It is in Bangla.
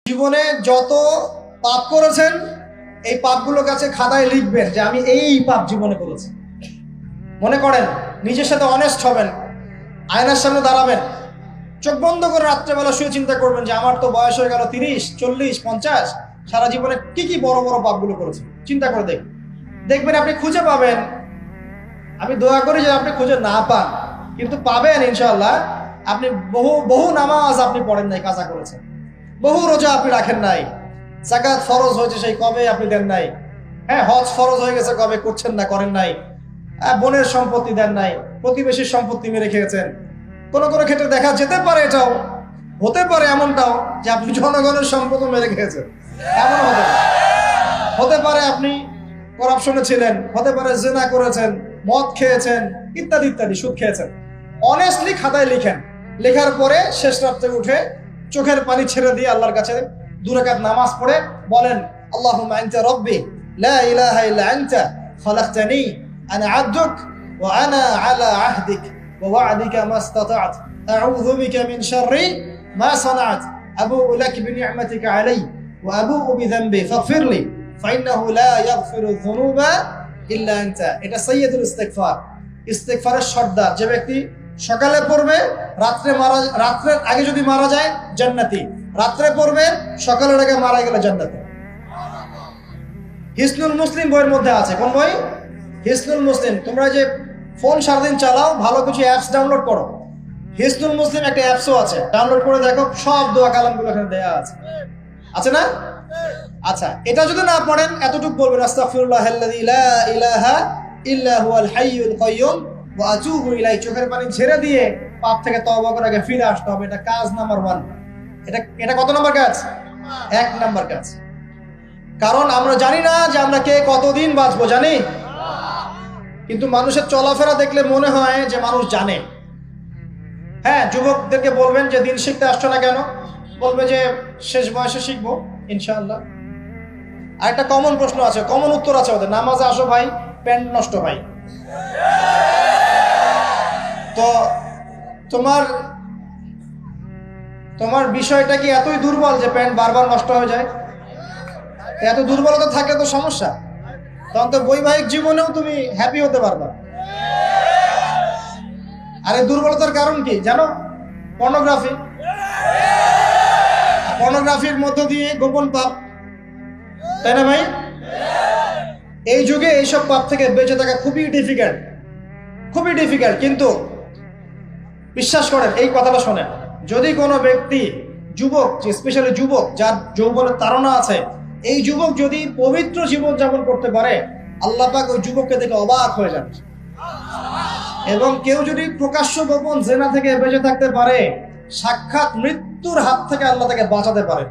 জীবনে যত পাপ করেছেন এই পাপগুলো কাছে খাতায় লিখবেন যে আমি এই পাপ জীবনে করেছি। মনে করেন নিজের সাথে অনেস্ট হবেন, আয়নার সামনে দাঁড়াবেন, চোখ বন্ধ করে রাত্রেবেলা শুয়ে চিন্তা করবেন যে আমার তো বয়স হয়ে গেল 30, 40, 50, সারা জীবনে কি কি বড় বড় পাপগুলো করেছি চিন্তা করে দেখবেন আপনি খুঁজে পাবেন। আমি দোয়া করি যে আপনি খুঁজে না পান, কিন্তু পাবেন ইনশাআল্লাহ। আপনি বহু নামাজ আপনি পড়েন নাই, কাজা করেছেন, বহু রোজা আপনি রাখেন নাই, যাকাত ফরজ হয়েছে সেই কবে আপনি দেন নাই, হ্যাঁ হজ ফরজ হয়ে গেছে কবে করছেন না, করেন নাই, বোনের সম্পত্তি দেন নাই, প্রতিবেশীর সম্পত্তি মেরে খেয়েছেন। কোনো ক্ষেত্রে দেখা যেতে পারে, এটাও হতে পারে এমনটাও যে আপনি জনগণের সম্পদও মেরে খেয়েছেন, এমন হতে পারে আপনি করাপশনে ছিলেন, হতে পারে জেনা করেছেন, মদ খেয়েছেন, ইত্যাদি ইত্যাদি, সুদ খেয়েছেন। অনেস্টলি খাতায় লিখেন, লেখার পরে শেষ রাত্রে উঠে চোখের পানি ছেড়ে দিয়ে আল্লাহর কাছে 2 রাকাত নামাজ পড়ে বলেন, আল্লাহুম্মা আনতা রাব্বি লা ইলাহা ইল্লা আনতা খালাকতানি আনা আবদুক ওয়া আনা আলা আহদিক ওয়া ওয়া'দিকা মাস্তাতা'ত আউযু বিকা মিন শাররি মা সানা'ত আবু'ু লাক বিনি'মাতিকা আলাইয়া ওয়া আবু'ু বিযানবি ফাগফিরলি ফাইন্নাহু লা ইয়াগফিরু যুনুবা ইল্লা আনতা। এটা সাইয়্যিদুল ইস্তিগফার, ইস্তিগফারের সর্দার। যে ব্যক্তি সকালে পড়বে, রাত্রের আগে যদি মারা যায় জান্নাতি, রাত্রে পড়বে সকালের আগে মারা গেলে জান্নাতি। হিসনুল মুসলিম বইয়ের মধ্যে আছে। কোন বই? হিসনুল মুসলিম। তোমরা যে ফোন সারাদিন চালাও, ভালো কিছু অ্যাপস ডাউনলোড করো। হিসনুল মুসলিম একটা অ্যাপসও আছে, ডাউনলোড করে দেখো, সব দোয়া কালামগুলো এখানে দেয়া আছে না? আচ্ছা, এটা যদি না পড়েন এতটুকু বলবেন, আস্তাগফিরুল্লাহাল্লাযী লা ইলাহা ইল্লা হুয়াল হাইয়ুল কাইয়্যুম ওয়া আতুবু ইলাইহি। চোখের পানি ছেড়ে দিয়ে পাপ থেকে তওবা করে আগে ফিরে আসতে হবে। এটা কাজ নাম্বার 1। এটা কত নম্বর কাজ? 1 নাম্বার কাজ। কারণ আমরা জানি না যে আমরা কে কতদিন বাঁচবো, জানি? কিন্তু মানুষের চলাফেরা দেখলে মনে হয় যে মানুষ জানে। হ্যাঁ, যুবকদেরকে বলবেন যে দিন শিখতে আসছো না কেন? বলবে যে শেষ বয়সে শিখবো ইনশাআল্লাহ। আর একটা কমন প্রশ্ন আছে, কমন উত্তর আছে ওদের, নামাজে আসো ভাই, প্যান্ট নষ্ট ভাই। তো তোমার বিষয়টা কি এতই দুর্বল যে প্যান্ট বারবার নষ্ট হয়ে যায়? এত দুর্বলতা থাকলে তো সমস্যা, তখন তো বৈবাহিক জীবনেও তুমি হ্যাপি হতে পারবা। আর এই দুর্বলতার কারণ কি জানো? পর্নোগ্রাফি। পর্নোগ্রাফির মধ্য দিয়ে গোপন পাপ, তাই না ভাই? এই যুগে এইসব পাপ থেকে বেঁচে থাকা খুবই ডিফিকাল্ট, খুবই ডিফিকাল্ট। কিন্তু বিশ্বাস করেন, এই কথাটা শোনেন, যদি কোনো ব্যক্তি, যুবক, স্পেশালি যুবক যার যৌবনের তাড়না আছে, এই যুবক যদি পবিত্র জীবন যাপন করতে পারে, আল্লাহ পাক ওই যুবককে দেখে অবাক হয়ে যান। এবং কেউ যদি প্রকাশ্য গোপন জেনা থেকে বেঁচে থাকতে পারে, সাক্ষাৎ মৃত্যুর হাত থেকে আল্লাহ তাকে বাঁচাতে পারে।